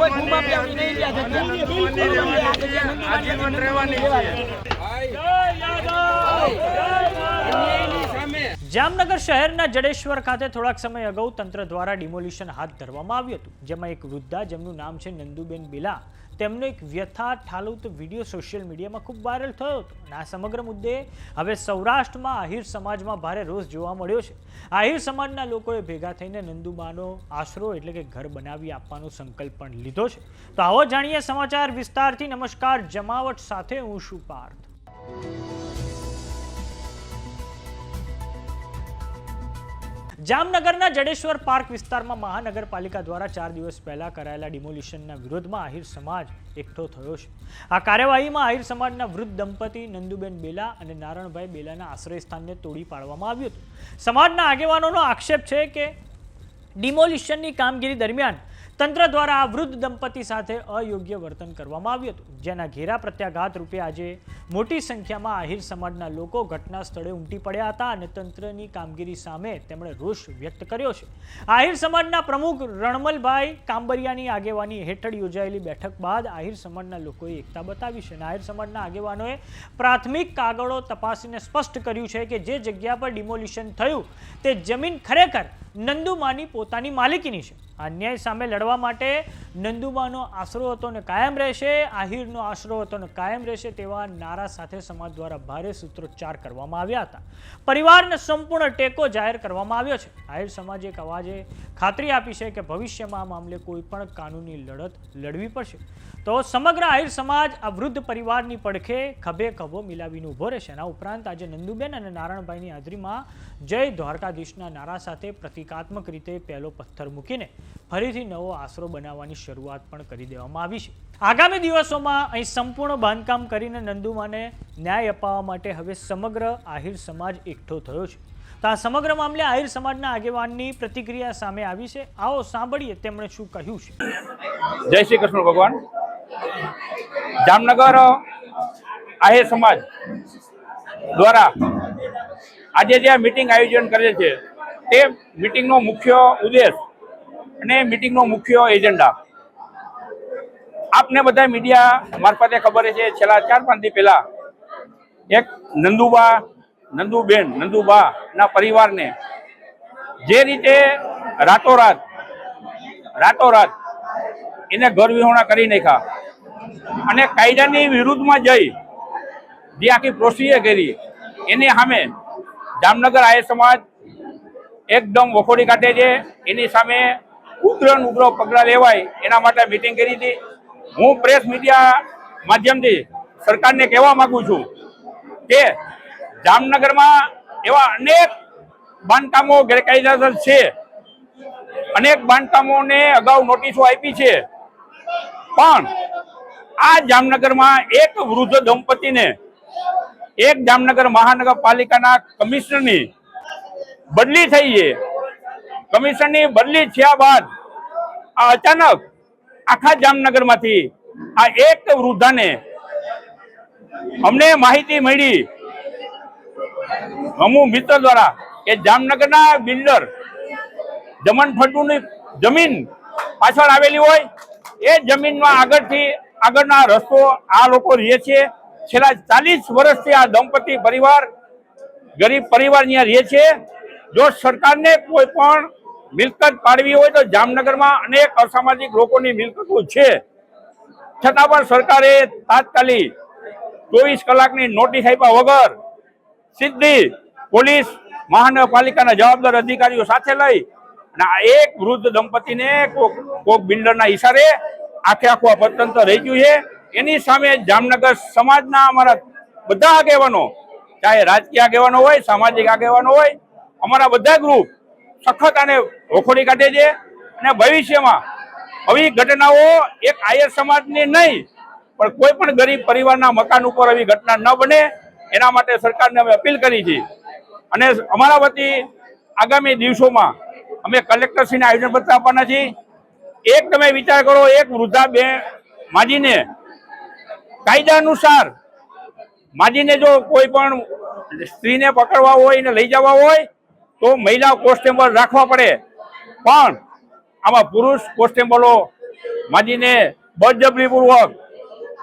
જામનગર શહેરના જડેશ્વર ખાતે થોડાક સમય અગાઉ તંત્ર દ્વારા ડિમોલિશન હાથ ધરવામાં આવ્યું હતું, જેમાં એક વૃદ્ધા જેમનું નામ છે નંદુબેન બેલા તેમનો એક વ્યથા ઠાલવતો વિડીયો સોશિયલ મીડિયામાં ખૂબ વાયરલ થયો હતો. અને આ સમગ્ર મુદ્દે હવે સૌરાષ્ટ્રમાં આહિર સમાજમાં ભારે રોષ જોવા મળ્યો છે. આહિર સમાજના લોકોએ ભેગા થઈને નંદુબાનો આશરો એટલે કે ઘર બનાવી આપવાનો સંકલ્પ પણ લીધો છે. તો આવો જાણીએ સમાચાર વિસ્તારથી. નમસ્કાર, જમાવટ સાથે હું છું પાર્થ. જામનગરના જડેશ્વર પાર્ક વિસ્તારમાં મહાનગરપાલિકા દ્વારા 4 દિવસ પહેલા કરાયેલા ડિમોલિશનના વિરોધમાં આહિર સમાજ એકઠો થયો છે. આ કાર્યવાહીમાં આહિર સમાજના વૃદ્ધ દંપતી નંદુબેન બેલા અને નારણભાઈ બેલાના આશ્રય સ્થાનને તોડી પાડવામાં આવ્યું હતું. સમાજના આગેવાનોનો આક્ષેપ છે કે ડિમોલિશનની કામગીરી દરમિયાન તંત્ર દ્વારા આ વૃદ્ધ દંપતી સાથે અયોગ્ય વર્તન કરવામાં આવ્યું હતું, જેના ઘેરા પ્રત્યાઘાત રૂપે આજે મોટી સંખ્યામાં આહિર સમાજના લોકો ઘટના સ્થળે ઉમટી પડ્યા હતા અને તંત્રની કામગીરી સામે તેમણે રોષ વ્યક્ત કર્યો છે. આહિર સમાજના પ્રમુખ રણમલભાઈ કાંબરિયાની આગેવાની હેઠળ યોજાયેલી બેઠક બાદ આહિર સમાજના લોકોએ એકતા બતાવી છે અને આહિર સમાજના આગેવાનોએ પ્રાથમિક કાગળો તપાસીને સ્પષ્ટ કર્યું છે કે જે જગ્યા પર ડિમોલિશન થયું તે જમીન ખરેખર નંદુમાની પોતાની માલિકીની છે. આ અન્યાય સામે લડવા માટે નંદુમાનો આશરો હતો ને કાયમ રહેશે, આહિરનો આશરો હતો ને કાયમ રહેશે તેવા નારા સાથે સમાજ દ્વારા ભારે સૂત્રોચ્ચાર કરવામાં આવ્યા હતા. પરિવારને સંપૂર્ણ ટેકો જાહેર કરવામાં આવ્યો છે. આહિર સમાજે એક અવાજે ખાતરી આપી છે કે ભવિષ્યમાં આ મામલે કોઈ પણ કાનૂની લડત લડવી પડશે. તો સમગ્ર આહિર સમાજ આ વૃદ્ધ પરિવારની પડખે ખભે ખભો મિલાવીને ઊભો રહેશે. આ ઉપરાંત આજે નંદુબેન અને નારણભાઈની હાજરીમાં જય દ્વારકાધીશના નારા સાથે પ્રતિકાત્મક રીતે પહેલો પથ્થર મૂકીને ફરીથી નવો આશરો બનાવવાની શરૂઆત પણ કરી દેવામાં આવી છે. આગામી દિવસોમાં અહીં સંપૂર્ણ બાંધકામ કરીને નંદુમાને ન્યાય અપાવવા માટે હવે સમગ્ર આહિર સમાજ એકઠો થયો છે. તો આ સમગ્ર મામલે આહિર સમાજના આગેવાનની પ્રતિક્રિયા સામે આવી છે. આવો સાંભળીએ તેમણે શું કહ્યું છે. જય શ્રી કૃષ્ણ ભગવાન. જામનગર આહિર સમાજ દ્વારા આજે જે મીટિંગ આયોજન કરે છે તે મીટિંગનો મુખ્ય ઉદ્દેશ અને મીટિંગનો મુખ્ય એજન્ડા આપને બધા મીડિયા મારફતે ખબર છે. છેલ્લા 4-5 દિવસ પહેલા એક નંદુબા ના પરિવારને જે રીતે રાતોરાત એને ઘર વિહોણા કરી નાખ્યા અને કાયદાની વિરુદ્ધમાં જઈ જે આખી પ્રોસિજર કરી એની સામે જામનગર આહિર સમાજ એકદમ વખોડી કાઢે છે. એની સામે ઉગ્ર પગલાં લેવાય એના માટે મીટિંગ કરી હતી. હું પ્રેસ મીડિયા માધ્યમથી સરકારને કહેવા માંગુ છું કે જામનગરમાં એવા અનેક બાંધકામો ગેરકાયદેસર છે. અનેક બાંધકામોને અગાઉ નોટિસો આપી છે, પણ આ જામનગરમાં એક વૃદ્ધ દંપતીને એક જામનગર મહાનગરપાલિકાના કમિશનરની બદલી થઈ છે. કમિશનની બદલી થયા બાદ આ અચાનક આખા જામનગરમાંથી આ એક વૃદ્ધાને અમને માહિતી મળી અમુ મિત્ર દ્વારા કે જામનગરના બિલ્ડર જમન ફળદુની જમીન પાછળ આવેલી હોય એ જમીનમાં આગળના રસ્તો આ લોકો રહે છે. છેલ્લા 40 વર્ષથી આ દંપતી પરિવાર ગરીબ પરિવાર ત્યાં રહે છે. જો સરકારને કોઈ પણ મિલકત પાડવી હોય તો જામનગરમાં અનેક અસામાજિક લોકોની મિલકતો છે, છતાં પણ સરકારે તાત્કાલિક 24 કલાકની નોટિસ આપ્યા વગર સીધી પોલીસ મહાનગરપાલિકાના જવાબદાર અધિકારીઓ સાથે લઈ અને આ એક વૃદ્ધ દંપતીને કોક બિલ્ડરના ઈશારે આખું પતંત્ર રહી ગયું છે. એની સામે જામનગર સમાજના અમારા બધા આગેવાનો, ચાહે રાજકીય આગેવાનો હોય, સામાજિક આગેવાનો હોય, અમારા બધા ગ્રુપ સખત આને વખોડી કાઢે છે. અને ભવિષ્યમાં આવી ઘટનાઓ એક આહિર સમાજની નહીં પણ કોઈ પણ ગરીબ પરિવારના મકાન ઉપર આવી ઘટના ન બને એના માટે સરકારને અમે અપીલ કરી છે. અને અમારા વતી આગામી દિવસોમાં અમે કલેક્ટરશ્રીને આયોજનપત્ર આપવાના છીએ. એક તમે વિચાર કરો, એક વૃદ્ધા માજીને કાયદા અનુસાર માજીને જો કોઈ પણ સ્ત્રીને પકડવા હોય ને લઈ જવા હોય તો મહિલા કોન્સ્ટેબલ રાખવા પડે, પણ આમાં પુરુષ કોન્સ્ટેબલો માજીને બળજબરીપૂર્વક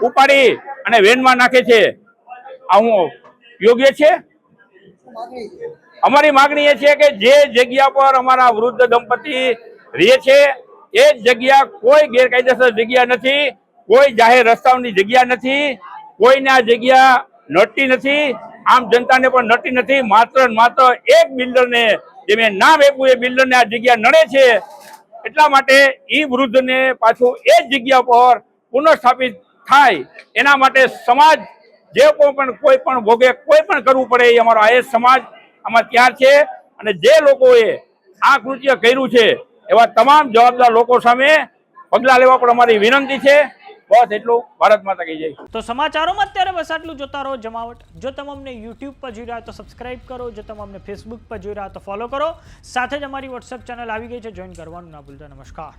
ઉપાડી અને વેનમાં નાખે છે, આ હું યોગ્ય છે? અમારી માગણી એ છે કે જે જગ્યા પર અમારા વૃદ્ધ દંપતી રહે છે એ જગ્યા કોઈ ગેરકાયદેસર જગ્યા નથી, કોઈ જાહેર રસ્તાઓની જગ્યા નથી, કોઈને આ જગ્યા નડતી નથી, આમ જનતાને પણ નડતી નથી. માત્ર ને માત્ર એક બિલ્ડરને, જે મેં નામ આપ્યું એ બિલ્ડરને આ જગ્યા નડે છે. એટલા માટે એ વૃદ્ધને પાછું એ જ જગ્યા પર પુનઃસ્થાપિત થાય એના માટે સમાજ જે કોઈ પણ ભોગે કોઈ પણ કરવું પડે એ અમારો આયસ સમાજ આમાં તૈયાર છે. અને જે લોકોએ આ કૃત્ય કર્યું છે એવા તમામ જવાબદાર લોકો સામે પગલાં લેવા પણ અમારી વિનંતી છે. બસ એટલું. ભારત માતા કી જય. તો સમાચારોમાં અત્યારે બસ આટલું. જોતા રહો જમાવટ. જો તમે અમને યુટ્યુબ પર જોઈ રહ્યા તો સબસ્ક્રાઇબ કરો, જો તમે અમને ફેસબુક પર જોઈ રહ્યા તો ફોલો કરો. સાથે જ અમારી વોટ્સએપ ચેનલ આવી ગઈ છે, જોઈન કરવાનું ના ભૂલતા. નમસ્કાર.